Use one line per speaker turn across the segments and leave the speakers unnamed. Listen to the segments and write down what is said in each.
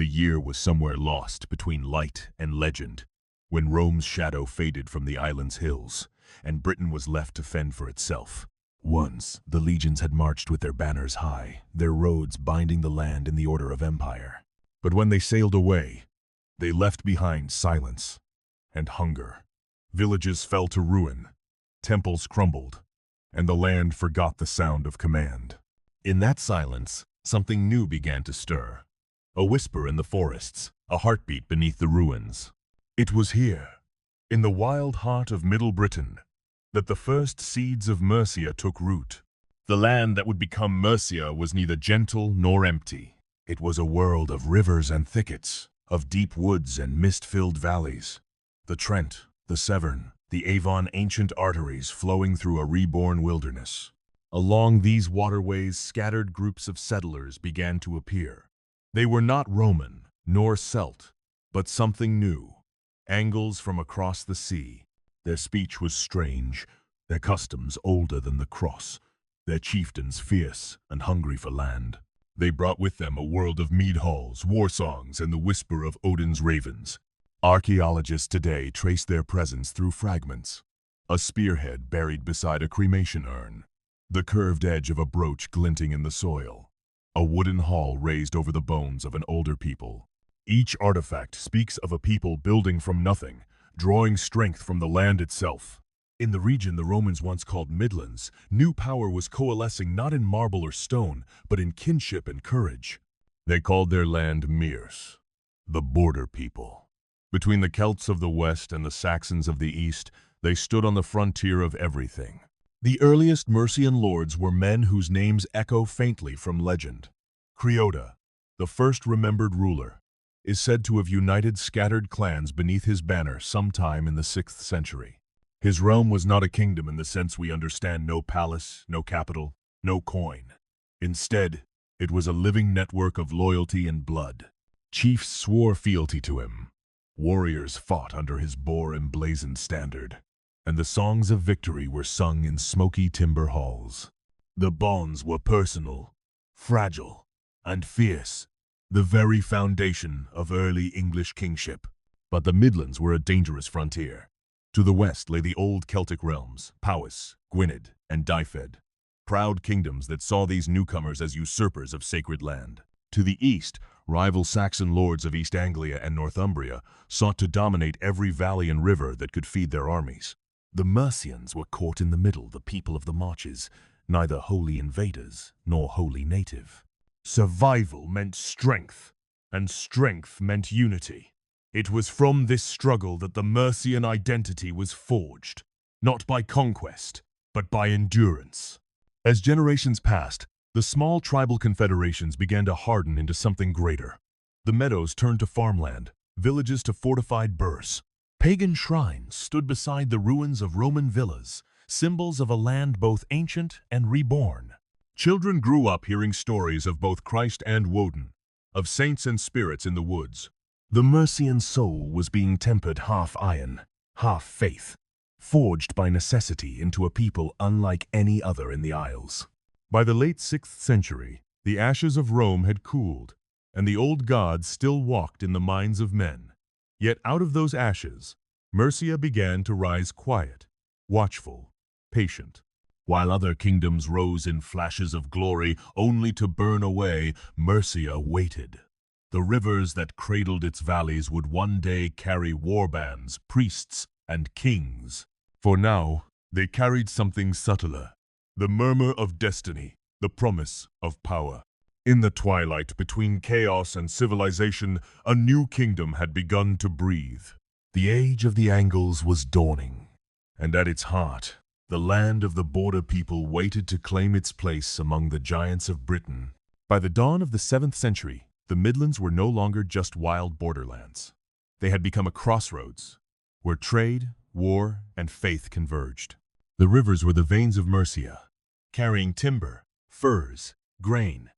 The year was somewhere lost between light and legend, when Rome's shadow faded from the island's hills, and Britain was left to fend for itself. Once, the legions had marched with their banners high, their roads binding the land in the order of empire. But when they sailed away, they left behind silence and hunger. Villages fell to ruin, temples crumbled, and the land forgot the sound of command. In that silence, something new began to stir. A whisper in the forests, a heartbeat beneath the ruins. It was here, in the wild heart of Middle Britain, that the first seeds of Mercia took root. The land that would become Mercia was neither gentle nor empty. It was a world of rivers and thickets, of deep woods and mist-filled valleys. The Trent, the Severn, the Avon, ancient arteries flowing through a reborn wilderness. Along these waterways, scattered groups of settlers began to appear. They were not Roman, nor Celt, but something new. Angles from across the sea. Their speech was strange, their customs older than the cross, their chieftains fierce and hungry for land. They brought with them a world of mead halls, war songs, and the whisper of Odin's ravens. Archaeologists today trace their presence through fragments. A spearhead buried beside a cremation urn, the curved edge of a brooch glinting in the soil, a wooden hall raised over the bones of an older people. Each artifact speaks of a people building from nothing, drawing strength from the land itself. In the region the Romans once called Midlands, new power was coalescing not in marble or stone, but in kinship and courage. They called their land Merse, the border people. Between the Celts of the west and the Saxons of the east, they stood on the frontier of everything. The earliest Mercian lords were men whose names echo faintly from legend. Creota, the first remembered ruler, is said to have united scattered clans beneath his banner sometime in the 6th century. His realm was not a kingdom in the sense we understand: no palace, no capital, no coin. Instead, it was a living network of loyalty and blood. Chiefs swore fealty to him. Warriors fought under his boar-emblazoned standard, and the songs of victory were sung in smoky timber halls. The bonds were personal, fragile, and fierce, the very foundation of early English kingship. But the Midlands were a dangerous frontier. To the west lay the old Celtic realms, Powys, Gwynedd, and Dyfed, proud kingdoms that saw these newcomers as usurpers of sacred land. To the east, rival Saxon lords of East Anglia and Northumbria sought to dominate every valley and river that could feed their armies. The Mercians were caught in the middle, the people of the marches, neither wholly invaders nor wholly native. Survival meant strength, and strength meant unity. It was from this struggle that the Mercian identity was forged, not by conquest, but by endurance. As generations passed, the small tribal confederations began to harden into something greater. The meadows turned to farmland, villages to fortified burhs. Pagan shrines stood beside the ruins of Roman villas, symbols of a land both ancient and reborn. Children grew up hearing stories of both Christ and Woden, of saints and spirits in the woods. The Mercian soul was being tempered half iron, half faith, forged by necessity into a people unlike any other in the Isles. By the late 6th century, the ashes of Rome had cooled, and the old gods still walked in the minds of men. Yet out of those ashes, Mercia began to rise quiet, watchful, patient. While other kingdoms rose in flashes of glory only to burn away, Mercia waited. The rivers that cradled its valleys would one day carry warbands, priests, and kings. For now, they carried something subtler. The murmur of destiny, the promise of power. In the twilight between chaos and civilization, a new kingdom had begun to breathe. The age of the Angles was dawning, and at its heart, the land of the border people waited to claim its place among the giants of Britain. By the dawn of the 7th century, the Midlands were no longer just wild borderlands. They had become a crossroads, where trade, war, and faith converged. The rivers were the veins of Mercia, carrying timber, furs, grain,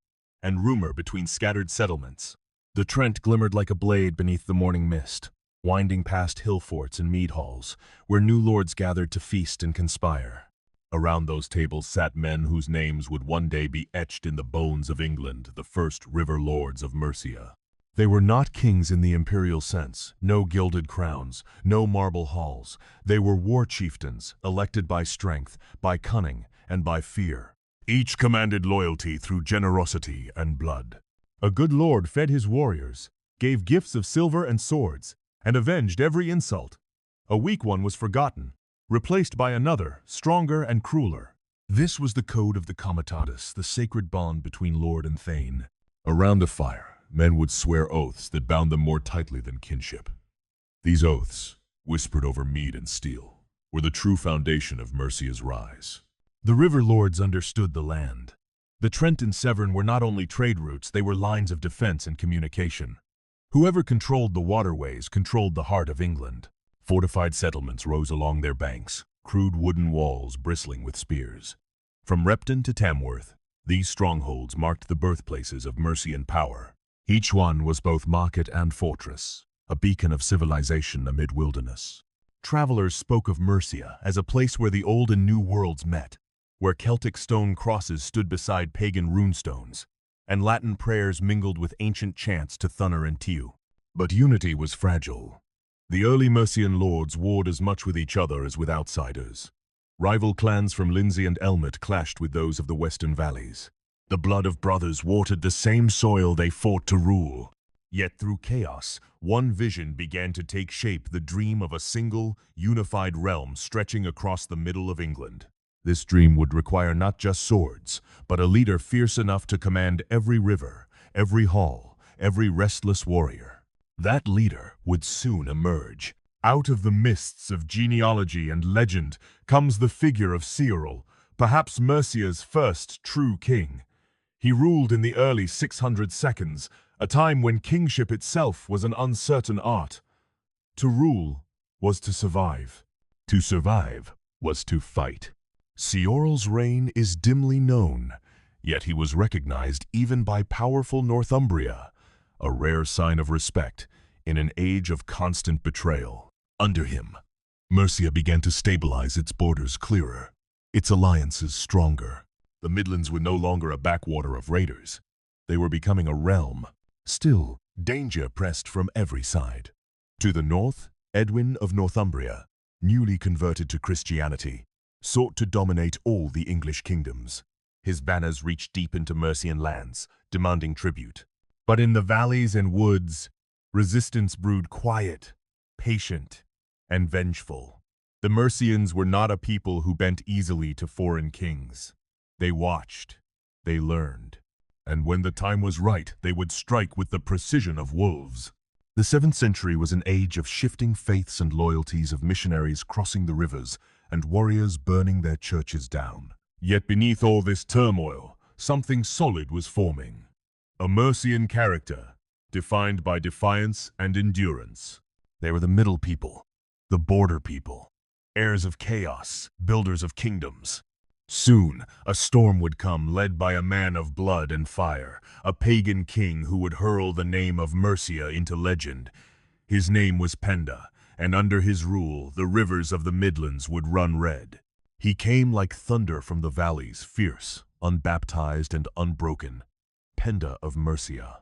and rumor between scattered settlements. The Trent glimmered like a blade beneath the morning mist, winding past hill forts and mead halls, where new lords gathered to feast and conspire. Around those tables sat men whose names would one day be etched in the bones of England, the first river lords of Mercia. They were not kings in the imperial sense, no gilded crowns, no marble halls. They were war chieftains, elected by strength, by cunning, and by fear. Each commanded loyalty through generosity and blood. A good lord fed his warriors, gave gifts of silver and swords, and avenged every insult. A weak one was forgotten, replaced by another, stronger and crueler. This was the code of the comitatus, the sacred bond between lord and thane. Around a fire, men would swear oaths that bound them more tightly than kinship. These oaths, whispered over mead and steel, were the true foundation of Mercia's rise. The river lords understood the land. The Trent and Severn were not only trade routes, they were lines of defense and communication. Whoever controlled the waterways controlled the heart of England. Fortified settlements rose along their banks, crude wooden walls bristling with spears. From Repton to Tamworth, these strongholds marked the birthplaces of Mercian power. Each one was both market and fortress, a beacon of civilization amid wilderness. Travelers spoke of Mercia as a place where the old and new worlds met, where Celtic stone crosses stood beside pagan runestones, and Latin prayers mingled with ancient chants to Thunner and Tew. But unity was fragile. The early Mercian lords warred as much with each other as with outsiders. Rival clans from Lindsey and Elmet clashed with those of the western valleys. The blood of brothers watered the same soil they fought to rule. Yet through chaos, one vision began to take shape, the dream of a single, unified realm stretching across the middle of England. This dream would require not just swords, but a leader fierce enough to command every river, every hall, every restless warrior. That leader would soon emerge. Out of the mists of genealogy and legend comes the figure of Cyril, perhaps Mercia's first true king. He ruled in the early 600 seconds, a time when kingship itself was an uncertain art. To rule was to survive. To survive was to fight. Cyril's reign is dimly known, yet he was recognized even by powerful Northumbria, a rare sign of respect in an age of constant betrayal. Under him, Mercia began to stabilize, its borders clearer, its alliances stronger. The Midlands were no longer a backwater of raiders. They were becoming a realm. Still, danger pressed from every side. To the north, Edwin of Northumbria, newly converted to Christianity, sought to dominate all the English kingdoms. His banners reached deep into Mercian lands, demanding tribute. But in the valleys and woods, resistance brewed quiet, patient, and vengeful. The Mercians were not a people who bent easily to foreign kings. They watched, they learned, and when the time was right, they would strike with the precision of wolves. The 7th century was an age of shifting faiths and loyalties, of missionaries crossing the rivers and warriors burning their churches down. Yet beneath all this turmoil, something solid was forming. A Mercian character, defined by defiance and endurance. They were the middle people, the border people, heirs of chaos, builders of kingdoms. Soon, a storm would come, led by a man of blood and fire, a pagan king who would hurl the name of Mercia into legend. His name was Penda, and under his rule, the rivers of the Midlands would run red. He came like thunder from the valleys, fierce, unbaptized, and unbroken. Penda of Mercia.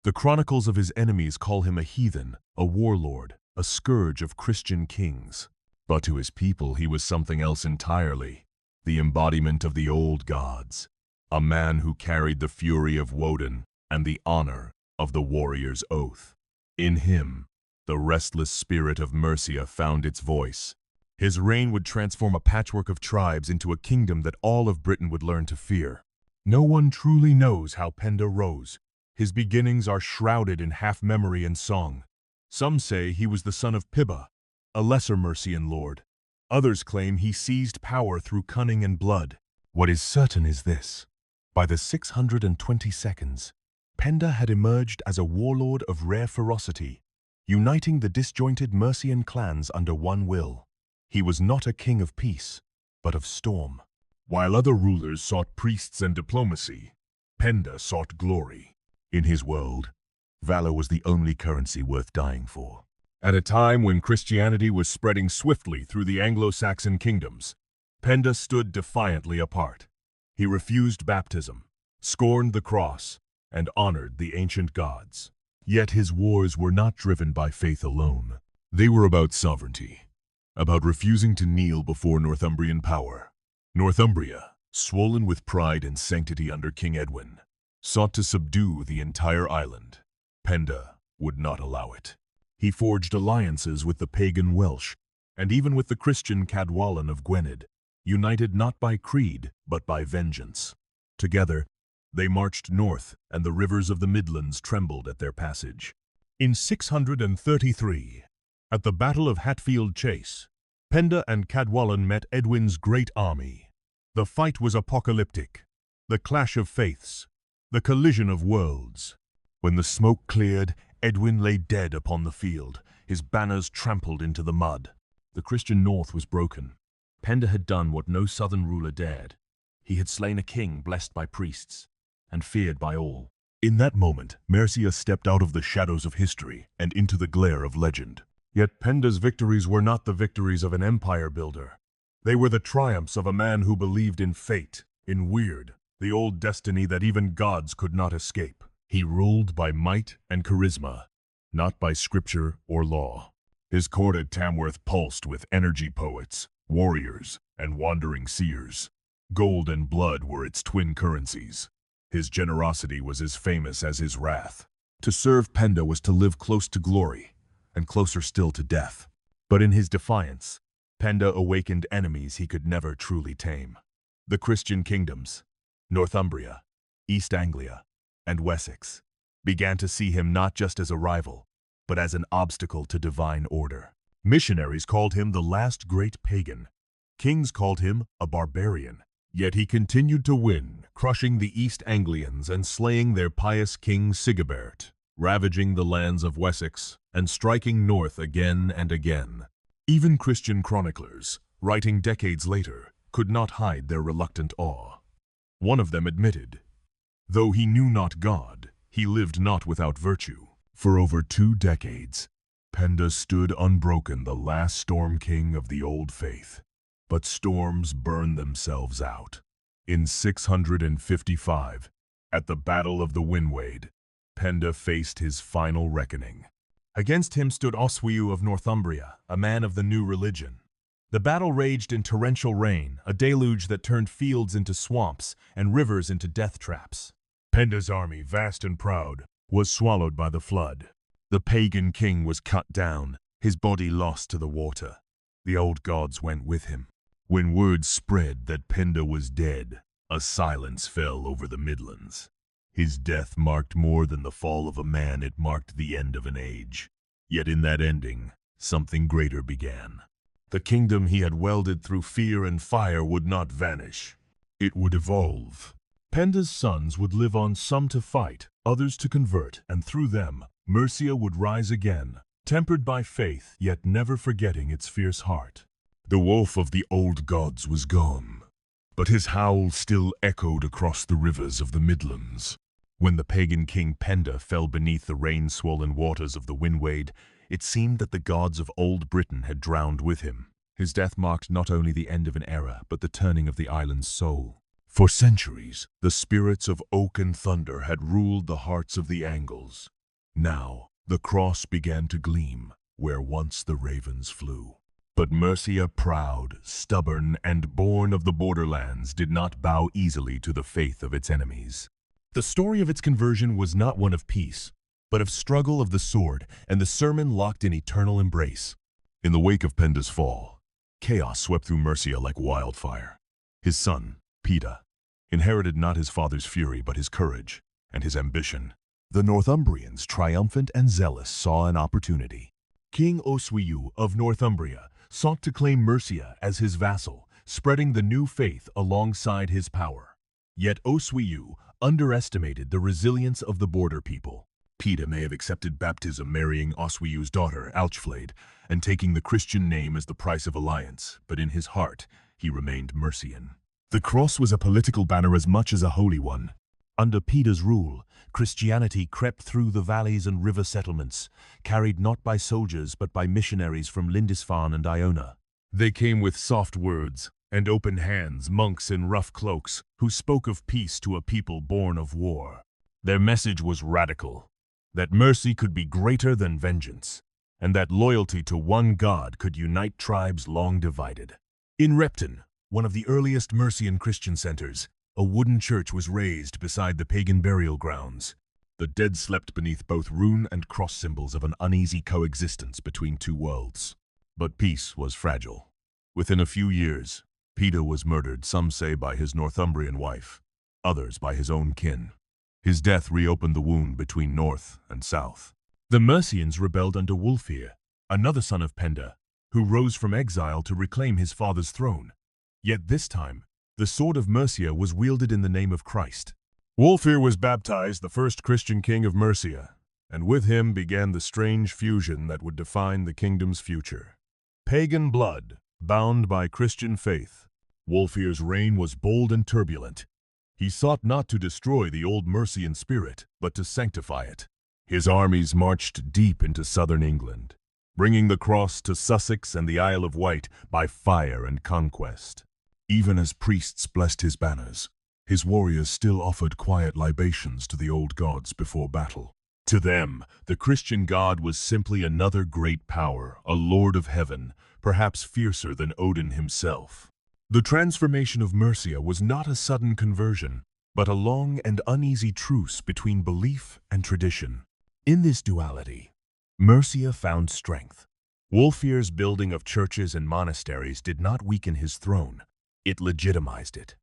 The chronicles of his enemies call him a heathen, a warlord, a scourge of Christian kings. But to his people, he was something else entirely. The embodiment of the old gods. A man who carried the fury of Woden and the honor of the warrior's oath. In him, the restless spirit of Mercia found its voice. His reign would transform a patchwork of tribes into a kingdom that all of Britain would learn to fear. No one truly knows how Penda rose. His beginnings are shrouded in half-memory and song. Some say he was the son of Pibba, a lesser Mercian lord. Others claim he seized power through cunning and blood. What is certain is this. By the 620 seconds, Penda had emerged as a warlord of rare ferocity, uniting the disjointed Mercian clans under one will. He was not a king of peace, but of storm. While other rulers sought priests and diplomacy, Penda sought glory. In his world, valor was the only currency worth dying for. At a time when Christianity was spreading swiftly through the Anglo Saxon kingdoms, Penda stood defiantly apart. He refused baptism, scorned the cross, and honored the ancient gods. Yet his wars were not driven by faith alone. They were about sovereignty, about refusing to kneel before Northumbrian power. Northumbria, swollen with pride and sanctity under King Edwin, sought to subdue the entire island. Penda would not allow it. He forged alliances with the pagan Welsh, and even with the Christian Cadwallon of Gwynedd, united not by creed, but by vengeance. Together, they marched north, and the rivers of the Midlands trembled at their passage. In 633, at the Battle of Hatfield Chase, Penda and Cadwallon met Edwin's great army. The fight was apocalyptic, the clash of faiths, the collision of worlds. When the smoke cleared, Edwin lay dead upon the field, his banners trampled into the mud. The Christian north was broken. Penda had done what no southern ruler dared. He had slain a king blessed by priests and feared by all. In that moment, Mercia stepped out of the shadows of history and into the glare of legend. Yet Penda's victories were not the victories of an empire builder. They were the triumphs of a man who believed in fate, in weird, the old destiny that even gods could not escape. He ruled by might and charisma, not by scripture or law. His court at Tamworth pulsed with energy poets, warriors, and wandering seers. Gold and blood were its twin currencies. His generosity was as famous as his wrath. To serve Penda was to live close to glory, and closer still to death. But in his defiance, Penda awakened enemies he could never truly tame. The Christian kingdoms, Northumbria, East Anglia, and Wessex, began to see him not just as a rival, but as an obstacle to divine order. Missionaries called him the last great pagan. Kings called him a barbarian. Yet he continued to win, crushing the East Anglians and slaying their pious king Sigibert, ravaging the lands of Wessex and striking north again and again. Even Christian chroniclers, writing decades later, could not hide their reluctant awe. One of them admitted, "Though he knew not God, he lived not without virtue." For over 2 decades, Penda stood unbroken, the last storm king of the old faith. But storms burned themselves out. In 655, at the Battle of the Winwade, Penda faced his final reckoning. Against him stood Oswiu of Northumbria, a man of the new religion. The battle raged in torrential rain, a deluge that turned fields into swamps and rivers into death traps. Penda's army, vast and proud, was swallowed by the flood. The pagan king was cut down, his body lost to the water. The old gods went with him. When word spread that Penda was dead, a silence fell over the Midlands. His death marked more than the fall of a man, it marked the end of an age. Yet in that ending, something greater began. The kingdom he had welded through fear and fire would not vanish. It would evolve. Penda's sons would live on, some to fight, others to convert, and through them, Mercia would rise again, tempered by faith, yet never forgetting its fierce heart. The wolf of the old gods was gone, but his howl still echoed across the rivers of the Midlands. When the pagan king Penda fell beneath the rain-swollen waters of the Winwade, it seemed that the gods of old Britain had drowned with him. His death marked not only the end of an era, but the turning of the island's soul. For centuries, the spirits of oak and thunder had ruled the hearts of the Angles. Now, the cross began to gleam where once the ravens flew. But Mercia, proud, stubborn, and born of the borderlands, did not bow easily to the faith of its enemies. The story of its conversion was not one of peace, but of struggle of the sword, and the sermon locked in eternal embrace. In the wake of Penda's fall, chaos swept through Mercia like wildfire. His son, Penda, inherited not his father's fury, but his courage and his ambition. The Northumbrians, triumphant and zealous, saw an opportunity. King Oswiu of Northumbria sought to claim Mercia as his vassal, spreading the new faith alongside his power. Yet Oswiu underestimated the resilience of the border people. Penda may have accepted baptism, marrying Oswiu's daughter, Æthelflæd, and taking the Christian name as the price of alliance, but in his heart, he remained Mercian. The cross was a political banner as much as a holy one. Under Penda's rule, Christianity crept through the valleys and river settlements, carried not by soldiers but by missionaries from Lindisfarne and Iona. They came with soft words and open hands, monks in rough cloaks, who spoke of peace to a people born of war. Their message was radical. that mercy could be greater than vengeance, and that loyalty to one god could unite tribes long divided. In Repton, one of the earliest Mercian Christian centers, a wooden church was raised beside the pagan burial grounds. The dead slept beneath both rune and cross symbols of an uneasy coexistence between two worlds. But peace was fragile. Within a few years, Penda was murdered, some say by his Northumbrian wife, others by his own kin. His death reopened the wound between north and south. The Mercians rebelled under Wulfhere, another son of Penda, who rose from exile to reclaim his father's throne. Yet this time, the sword of Mercia was wielded in the name of Christ. Wulfhere was baptized the first Christian king of Mercia, and with him began the strange fusion that would define the kingdom's future. Pagan blood, bound by Christian faith. Wulfhere's reign was bold and turbulent. He sought not to destroy the old Mercian spirit, but to sanctify it. His armies marched deep into southern England, bringing the cross to Sussex and the Isle of Wight by fire and conquest. Even as priests blessed his banners, his warriors still offered quiet libations to the old gods before battle. To them, the Christian god was simply another great power, a lord of heaven, perhaps fiercer than Odin himself. The transformation of Mercia was not a sudden conversion, but a long and uneasy truce between belief and tradition. In this duality, Mercia found strength. Wulfhere's building of churches and monasteries did not weaken his throne, it legitimized it.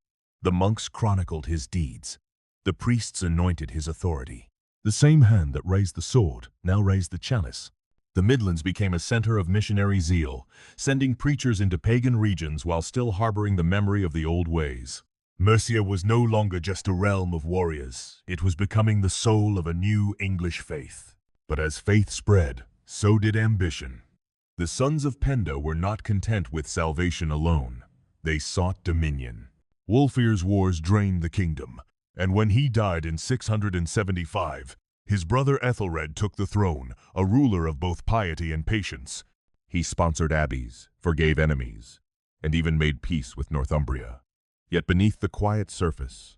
The monks chronicled his deeds. The priests anointed his authority. The same hand that raised the sword now raised the chalice. The Midlands became a center of missionary zeal, sending preachers into pagan regions while still harboring the memory of the old ways. Mercia was no longer just a realm of warriors. It was becoming the soul of a new English faith. But as faith spread, so did ambition. The sons of Penda were not content with salvation alone. They sought dominion. Wulfhere's wars drained the kingdom, and when he died in 675, his brother Æthelred took the throne, a ruler of both piety and patience. He sponsored abbeys, forgave enemies, and even made peace with Northumbria. Yet beneath the quiet surface,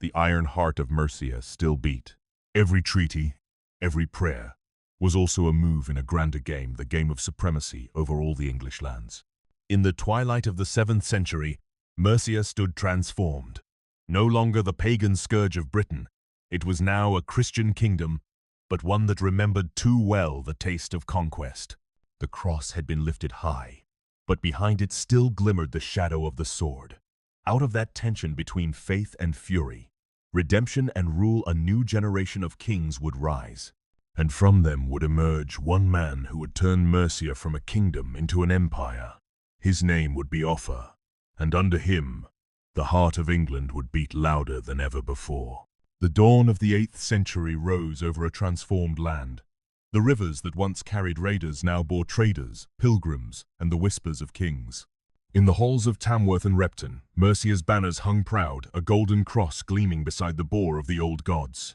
the iron heart of Mercia still beat. Every treaty, every prayer, was also a move in a grander game, the game of supremacy over all the English lands. In the twilight of the 7th century, Mercia stood transformed. No longer the pagan scourge of Britain, it was now a Christian kingdom, but one that remembered too well the taste of conquest. The cross had been lifted high, but behind it still glimmered the shadow of the sword. Out of that tension between faith and fury, redemption and rule, a new generation of kings would rise. And from them would emerge one man who would turn Mercia from a kingdom into an empire. His name would be Offa, and under him, the heart of England would beat louder than ever before. The dawn of the 8th century rose over a transformed land. The rivers that once carried raiders now bore traders, pilgrims, and the whispers of kings. In the halls of Tamworth and Repton, Mercia's banners hung proud, a golden cross gleaming beside the boar of the old gods.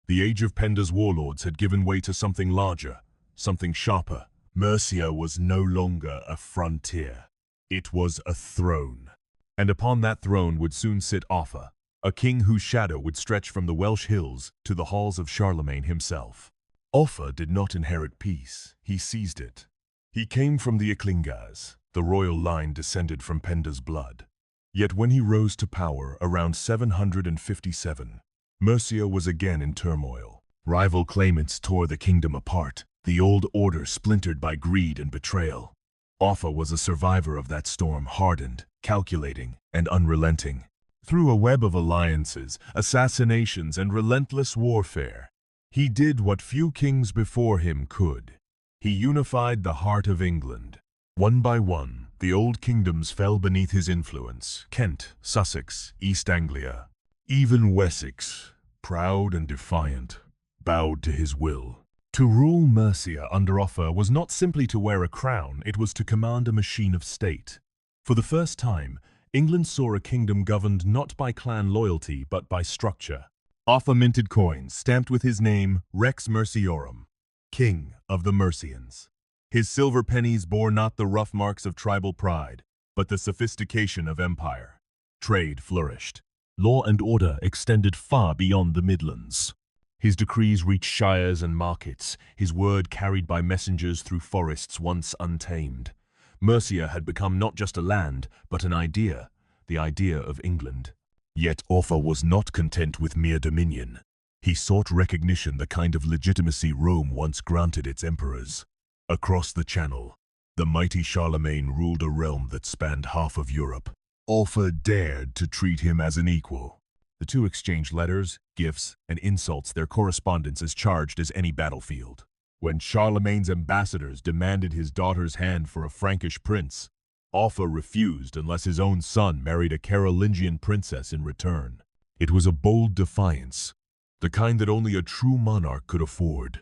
The age of Penda's warlords had given way to something larger, something sharper. Mercia was no longer a frontier. It was a throne. And upon that throne would soon sit Offa, a king whose shadow would stretch from the Welsh hills to the halls of Charlemagne himself. Offa did not inherit peace, he seized it. He came from the Æthelflæd, the royal line descended from Penda's blood. Yet when he rose to power around 757, Mercia was again in turmoil. Rival claimants tore the kingdom apart, the old order splintered by greed and betrayal. Offa was a survivor of that storm, hardened, calculating, and unrelenting. Through a web of alliances, assassinations, and relentless warfare, he did what few kings before him could. He unified the heart of England. One by one, the old kingdoms fell beneath his influence. Kent, Sussex, East Anglia, even Wessex, proud and defiant, bowed to his will. To rule Mercia under Offa was not simply to wear a crown, it was to command a machine of state. For the first time, England saw a kingdom governed not by clan loyalty, but by structure. Offa minted coins, stamped with his name, Rex Merciorum, King of the Mercians. His silver pennies bore not the rough marks of tribal pride, but the sophistication of empire. Trade flourished. Law and order extended far beyond the Midlands. His decrees reached shires and markets, his word carried by messengers through forests once untamed. Mercia had become not just a land, but an idea, the idea of England. Yet Offa was not content with mere dominion. He sought recognition, the kind of legitimacy Rome once granted its emperors. Across the Channel, the mighty Charlemagne ruled a realm that spanned half of Europe. Offa dared to treat him as an equal. The two exchanged letters, gifts, and insults, their correspondence as charged as any battlefield. When Charlemagne's ambassadors demanded his daughter's hand for a Frankish prince, Offa refused unless his own son married a Carolingian princess in return. It was a bold defiance, the kind that only a true monarch could afford.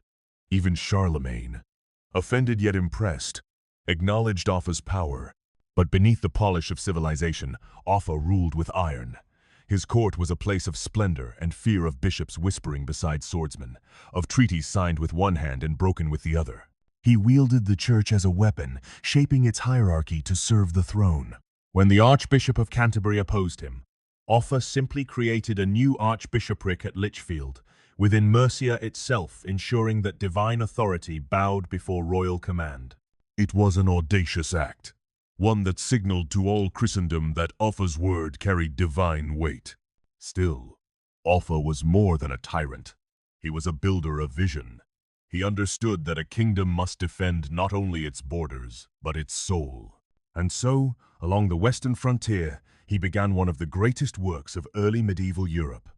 Even Charlemagne, offended yet impressed, acknowledged Offa's power. But beneath the polish of civilization, Offa ruled with iron. His court was a place of splendor and fear, of bishops whispering beside swordsmen, of treaties signed with one hand and broken with the other. He wielded the church as a weapon, shaping its hierarchy to serve the throne. When the Archbishop of Canterbury opposed him, Offa simply created a new archbishopric at Lichfield, within Mercia itself, ensuring that divine authority bowed before royal command. It was an audacious act, one that signaled to all Christendom that Offa's word carried divine weight. Still, Offa was more than a tyrant. He was a builder of vision. He understood that a kingdom must defend not only its borders, but its soul. And so, along the western frontier, he began one of the greatest works of early medieval Europe,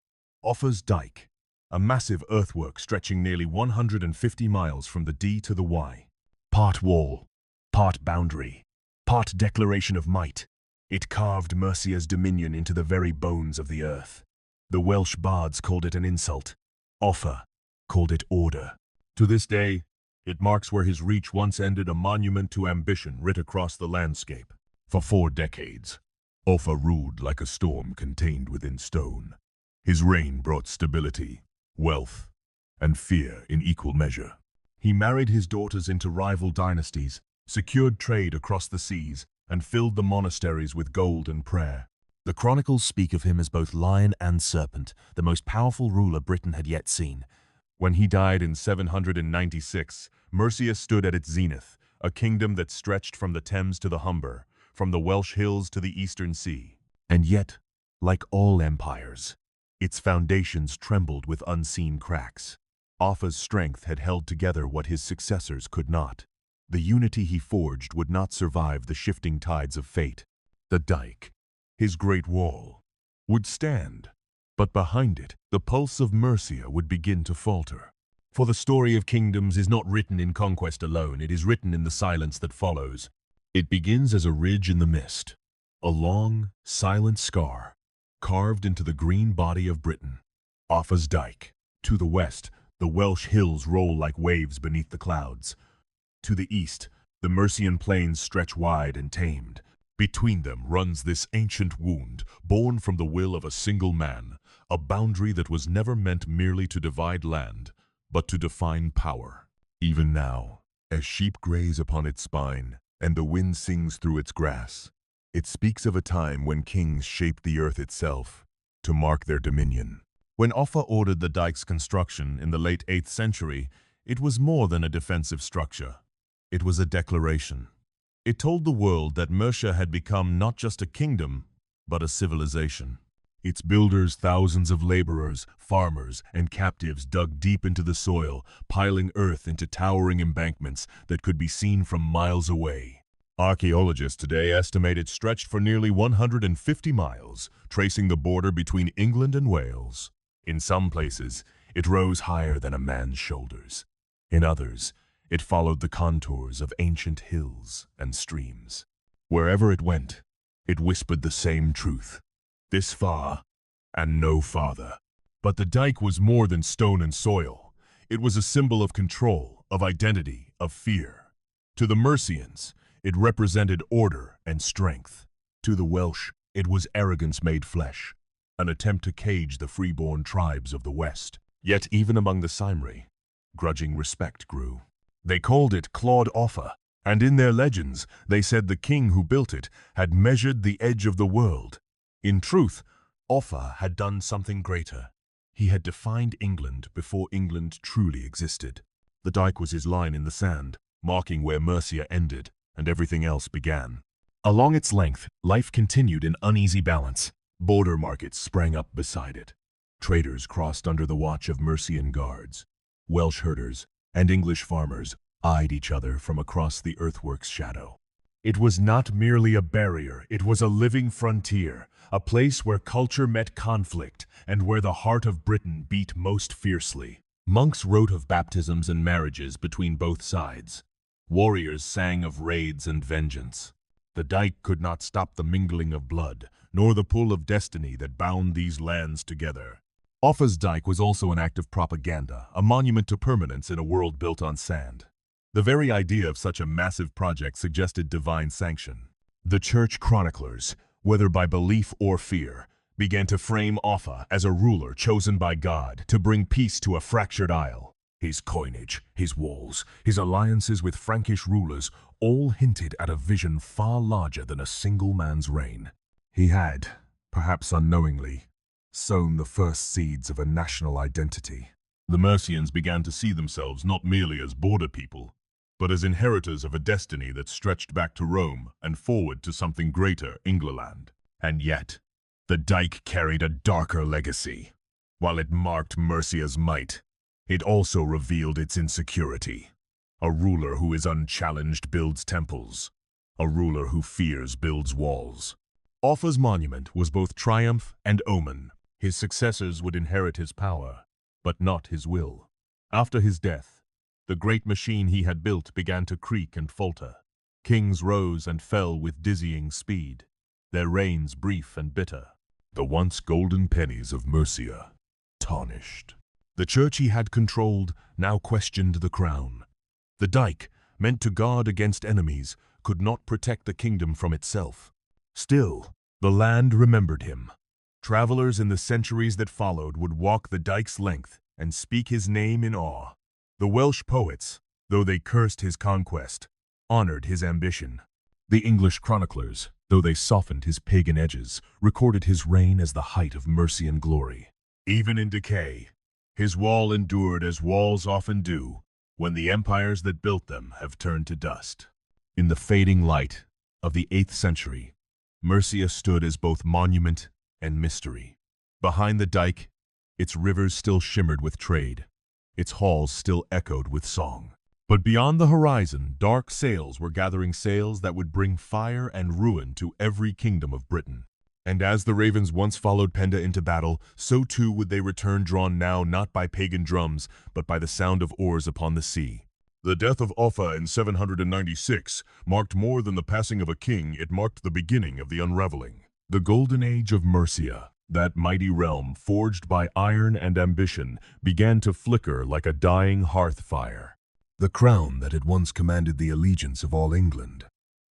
Offa's Dyke, a massive earthwork stretching nearly 150 miles from the Dee to the Wye. Part wall, part boundary, part declaration of might, it carved Mercia's dominion into the very bones of the earth. The Welsh bards called it an insult. Offa called it order. To this day, it marks where his reach once ended, a monument to ambition writ across the landscape. For 4 decades, Offa ruled like a storm contained within stone. His reign brought stability, wealth, and fear in equal measure. He married his daughters into rival dynasties, secured trade across the seas, and filled the monasteries with gold and prayer. The chronicles speak of him as both lion and serpent, the most powerful ruler Britain had yet seen. When he died in 796, Mercia stood at its zenith, a kingdom that stretched from the Thames to the Humber, from the Welsh hills to the Eastern Sea. And yet, like all empires, its foundations trembled with unseen cracks. Offa's strength had held together what his successors could not. The unity he forged would not survive the shifting tides of fate. The Dyke, his great wall, would stand, but behind it, the pulse of Mercia would begin to falter. For the story of kingdoms is not written in conquest alone, it is written in the silence that follows. It begins as a ridge in the mist, a long, silent scar, carved into the green body of Britain. Offa's Dyke. To the west, the Welsh hills roll like waves beneath the clouds. To the east, the Mercian plains stretch wide and tamed. Between them runs this ancient wound, born from the will of a single man, a boundary that was never meant merely to divide land, but to define power. Even now, as sheep graze upon its spine, and the wind sings through its grass, it speaks of a time when kings shaped the earth itself to mark their dominion. When Offa ordered the Dyke's construction in the late 8th century, it was more than a defensive structure. It was a declaration. It told the world that Mercia had become not just a kingdom, but a civilization. Its builders, thousands of laborers, farmers, and captives, dug deep into the soil, piling earth into towering embankments that could be seen from miles away. Archaeologists today estimate it stretched for nearly 150 miles, tracing the border between England and Wales. In some places, it rose higher than a man's shoulders. In others, it followed the contours of ancient hills and streams. Wherever it went, it whispered the same truth. This far, and no farther. But the Dyke was more than stone and soil. It was a symbol of control, of identity, of fear. To the Mercians, it represented order and strength. To the Welsh, it was arrogance made flesh, an attempt to cage the freeborn tribes of the West. Yet even among the Cymri, grudging respect grew. They called it Claude Offa, and in their legends, they said the king who built it had measured the edge of the world. In truth, Offa had done something greater. He had defined England before England truly existed. The Dyke was his line in the sand, marking where Mercia ended and everything else began. Along its length, life continued in uneasy balance. Border markets sprang up beside it. Traders crossed under the watch of Mercian guards. Welsh herders and English farmers eyed each other from across the earthwork's shadow. It was not merely a barrier, it was a living frontier, a place where culture met conflict and where the heart of Britain beat most fiercely. Monks wrote of baptisms and marriages between both sides. Warriors sang of raids and vengeance. The Dyke could not stop the mingling of blood, nor the pull of destiny that bound these lands together. Offa's Dyke was also an act of propaganda, a monument to permanence in a world built on sand. The very idea of such a massive project suggested divine sanction. The church chroniclers, whether by belief or fear, began to frame Offa as a ruler chosen by God to bring peace to a fractured isle. His coinage, his walls, his alliances with Frankish rulers all hinted at a vision far larger than a single man's reign. He had, perhaps unknowingly, sown the first seeds of a national identity. The Mercians began to see themselves not merely as border people, but as inheritors of a destiny that stretched back to Rome and forward to something greater, England. And yet, the Dyke carried a darker legacy. While it marked Mercia's might, it also revealed its insecurity. A ruler who is unchallenged builds temples. A ruler who fears builds walls. Offa's monument was both triumph and omen. His successors would inherit his power, but not his will. After his death, the great machine he had built began to creak and falter. Kings rose and fell with dizzying speed, their reigns brief and bitter. The once golden pennies of Mercia, tarnished. The church he had controlled now questioned the crown. The Dyke, meant to guard against enemies, could not protect the kingdom from itself. Still, the land remembered him. Travelers in the centuries that followed would walk the Dyke's length and speak his name in awe. The Welsh poets, though they cursed his conquest, honored his ambition. The English chroniclers, though they softened his pagan edges, recorded his reign as the height of Mercian glory. Even in decay, his wall endured as walls often do, when the empires that built them have turned to dust. In the fading light of the 8th century, Mercia stood as both monument and mystery. Behind the Dyke, its rivers still shimmered with trade. Its halls still echoed with song. But beyond the horizon, dark sails were gathering sails that would bring fire and ruin to every kingdom of Britain. And as the ravens once followed Penda into battle, so too would they return, drawn now not by pagan drums, but by the sound of oars upon the sea. The death of Offa in 796 marked more than the passing of a king, it marked the beginning of the unraveling. The golden age of Mercia, that mighty realm forged by iron and ambition, began to flicker like a dying hearth fire. The crown that had once commanded the allegiance of all England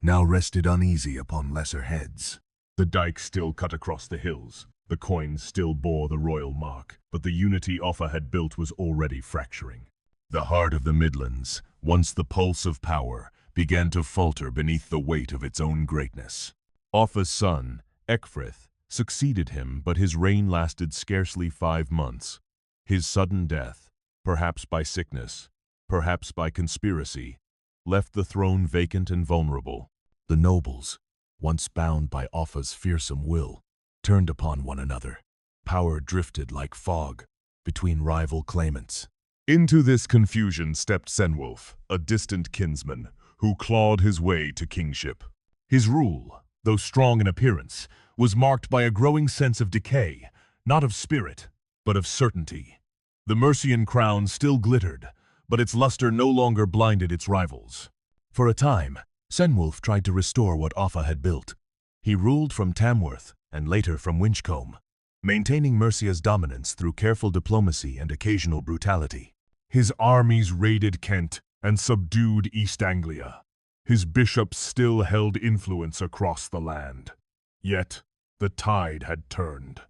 now rested uneasy upon lesser heads. The Dyke still cut across the hills. The coins still bore the royal mark, but the unity Offa had built was already fracturing. The heart of the Midlands, once the pulse of power, began to falter beneath the weight of its own greatness. Offa's son, Æthelflæd, succeeded him, but his reign lasted scarcely 5 months. His sudden death, perhaps by sickness, perhaps by conspiracy, left the throne vacant and vulnerable. The nobles, once bound by Offa's fearsome will, turned upon one another. Power drifted like fog between rival claimants. Into this confusion stepped Cenwulf, a distant kinsman, who clawed his way to kingship. His rule, though strong in appearance, was marked by a growing sense of decay, not of spirit, but of certainty. The Mercian crown still glittered, but its luster no longer blinded its rivals. For a time, Cenwulf tried to restore what Offa had built. He ruled from Tamworth and later from Winchcombe, maintaining Mercia's dominance through careful diplomacy and occasional brutality. His armies raided Kent and subdued East Anglia. His bishops still held influence across the land. Yet, the tide had turned.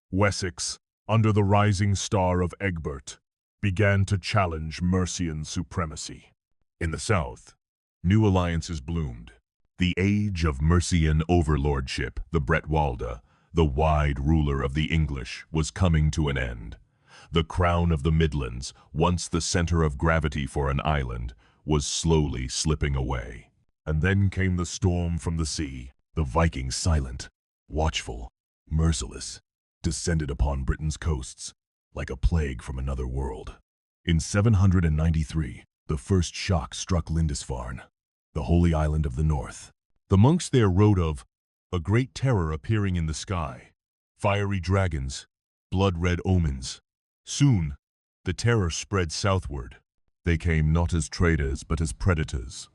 Wessex, under the rising star of Egbert, began to challenge Mercian supremacy. In the south, new alliances bloomed. The age of Mercian overlordship, the Bretwalda, the wide ruler of the English, was coming to an end. The crown of the Midlands, once the center of gravity for an island, was slowly slipping away. And then came the storm from the sea. The Vikings, silent, watchful, merciless, descended upon Britain's coasts like a plague from another world. In 793, the first shock struck Lindisfarne, the holy island of the north. The monks there wrote of a great terror appearing in the sky, fiery dragons, blood-red omens. Soon, the terror spread southward. They came not as traders but as predators,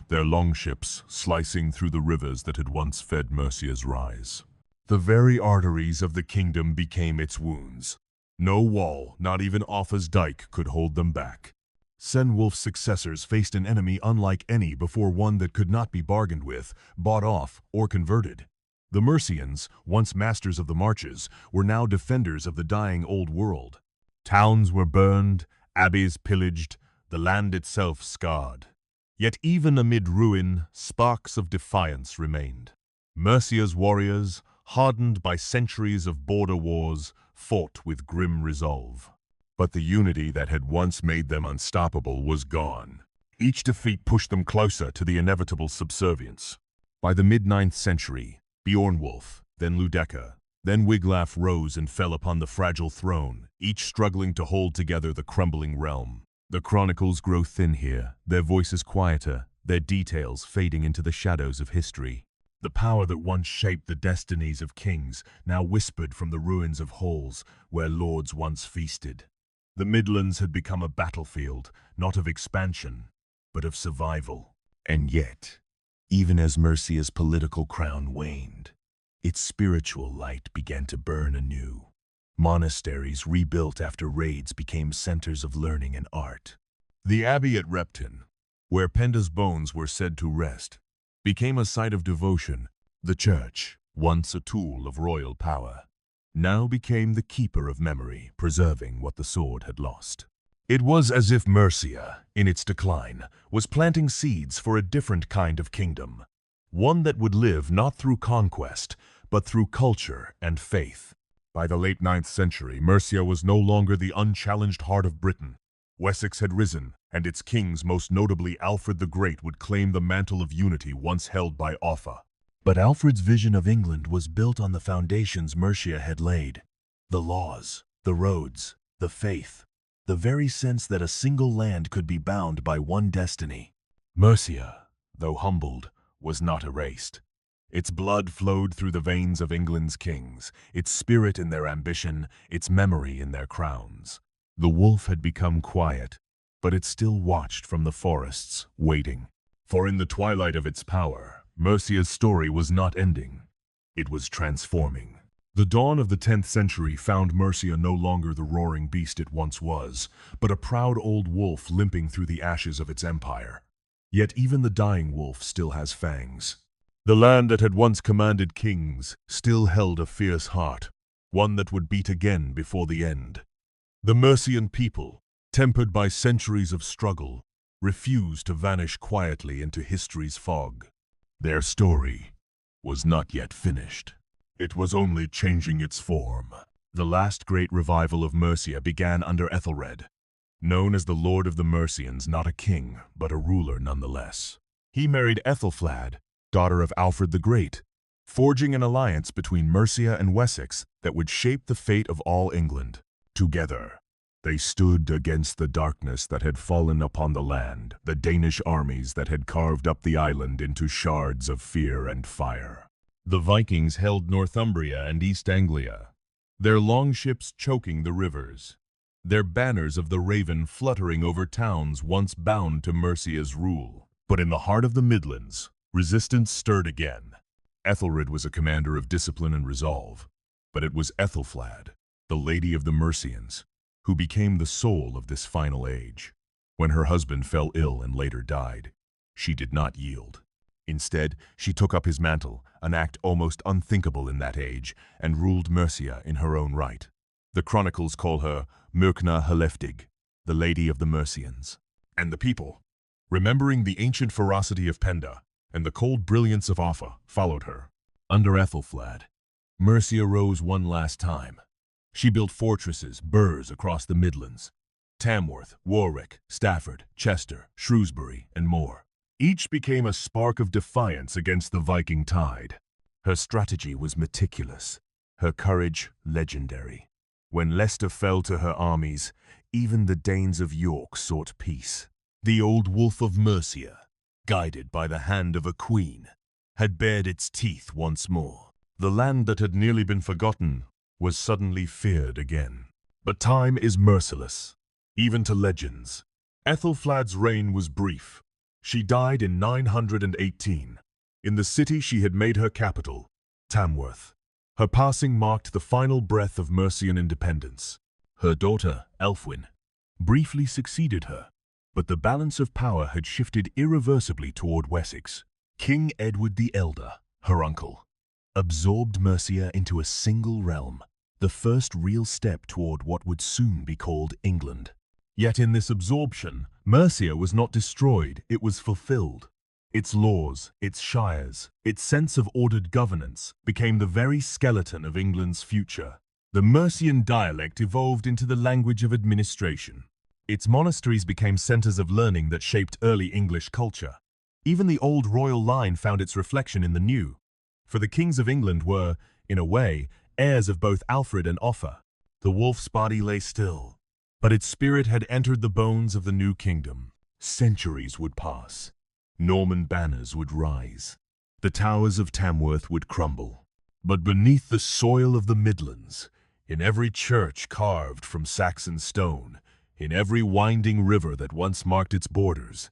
their longships slicing through the rivers that had once fed Mercia's rise. The very arteries of the kingdom became its wounds. No wall, not even Offa's Dyke, could hold them back. Cenwulf's successors faced an enemy unlike any before, one that could not be bargained with, bought off, or converted. The Mercians, once masters of the marches, were now defenders of the dying old world. Towns were burned, abbeys pillaged, the land itself scarred. Yet even amid ruin, sparks of defiance remained. Mercia's warriors, hardened by centuries of border wars, fought with grim resolve. But the unity that had once made them unstoppable was gone. Each defeat pushed them closer to the inevitable subservience. By the mid-9th century, Beornwulf, then Ludeca, then Wiglaf rose and fell upon the fragile throne, each struggling to hold together the crumbling realm. The chronicles grow thin here, their voices quieter, their details fading into the shadows of history. The power that once shaped the destinies of kings now whispered from the ruins of halls where lords once feasted. The Midlands had become a battlefield, not of expansion, but of survival. And yet, even as Mercia's political crown waned, its spiritual light began to burn anew. Monasteries rebuilt after raids became centers of learning and art. The abbey at Repton, where Penda's bones were said to rest, became a site of devotion. The church, once a tool of royal power, now became the keeper of memory, preserving what the sword had lost. It was as if Mercia, in its decline, was planting seeds for a different kind of kingdom, one that would live not through conquest, but through culture and faith. By the late 9th century, Mercia was no longer the unchallenged heart of Britain. Wessex had risen, and its kings, most notably Alfred the Great, would claim the mantle of unity once held by Offa. But Alfred's vision of England was built on the foundations Mercia had laid. The laws, the roads, the faith, the very sense that a single land could be bound by one destiny. Mercia, though humbled, was not erased. Its blood flowed through the veins of England's kings, its spirit in their ambition, its memory in their crowns. The wolf had become quiet, but it still watched from the forests, waiting. For in the twilight of its power, Mercia's story was not ending. It was transforming. The dawn of the 10th century found Mercia no longer the roaring beast it once was, but a proud old wolf limping through the ashes of its empire. Yet even the dying wolf still has fangs. The land that had once commanded kings still held a fierce heart, one that would beat again before the end. The Mercian people, tempered by centuries of struggle, refused to vanish quietly into history's fog. Their story was not yet finished. It was only changing its form. The last great revival of Mercia began under Æthelred, known as the Lord of the Mercians, not a king, but a ruler nonetheless. He married Æthelflæd, daughter of Alfred the Great, forging an alliance between Mercia and Wessex that would shape the fate of all England. Together, they stood against the darkness that had fallen upon the land, the Danish armies that had carved up the island into shards of fear and fire. The Vikings held Northumbria and East Anglia, their longships choking the rivers, their banners of the Raven fluttering over towns once bound to Mercia's rule. But in the heart of the Midlands, resistance stirred again. Æthelred was a commander of discipline and resolve, but it was Æthelflæd, the Lady of the Mercians, who became the soul of this final age. When her husband fell ill and later died, she did not yield. Instead, she took up his mantle, an act almost unthinkable in that age, and ruled Mercia in her own right. The chronicles call her Mercna Heleftig, the Lady of the Mercians. And the people, remembering the ancient ferocity of Penda and the cold brilliance of Offa, followed her. Under Æthelflæd, Mercia rose one last time, She built fortresses, burhs across the Midlands: Tamworth, Warwick, Stafford, Chester, Shrewsbury, and more. Each became a spark of defiance against the Viking tide. Her strategy was meticulous, her courage legendary. When Leicester fell to her armies, even the Danes of York sought peace. The old wolf of Mercia, guided by the hand of a queen, had bared its teeth once more. The land that had nearly been forgotten was suddenly feared again. But time is merciless, even to legends. Æthelflæd's reign was brief. She died in 918, in the city she had made her capital, Tamworth. Her passing marked the final breath of Mercian independence. Her daughter, Ælfwine, briefly succeeded her, but the balance of power had shifted irreversibly toward Wessex. King Edward the Elder, her uncle, absorbed Mercia into a single realm, the first real step toward what would soon be called England. Yet in this absorption, Mercia was not destroyed, it was fulfilled. Its laws, its shires, its sense of ordered governance became the very skeleton of England's future. The Mercian dialect evolved into the language of administration. Its monasteries became centers of learning that shaped early English culture. Even the old royal line found its reflection in the new, for the kings of England were, in a way, heirs of both Alfred and Offa. The wolf's body lay still, but its spirit had entered the bones of the new kingdom. Centuries would pass. Norman banners would rise. The towers of Tamworth would crumble. But beneath the soil of the Midlands, in every church carved from Saxon stone, in every winding river that once marked its borders,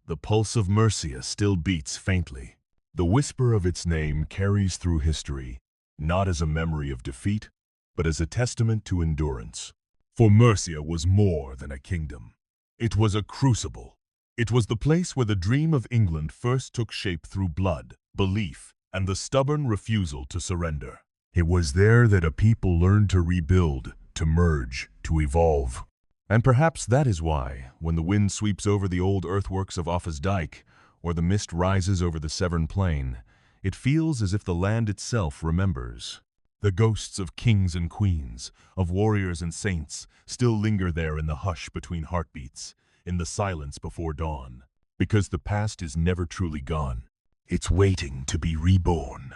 the pulse of Mercia still beats faintly. The whisper of its name carries through history, not as a memory of defeat, but as a testament to endurance. For Mercia was more than a kingdom. It was a crucible. It was the place where the dream of England first took shape through blood, belief, and the stubborn refusal to surrender. It was there that a people learned to rebuild, to merge, to evolve. And perhaps that is why, when the wind sweeps over the old earthworks of Offa's Dyke, or the mist rises over the Severn Plain, it feels as if the land itself remembers. The ghosts of kings and queens, of warriors and saints, still linger there in the hush between heartbeats, in the silence before dawn. Because the past is never truly gone. It's waiting to be reborn.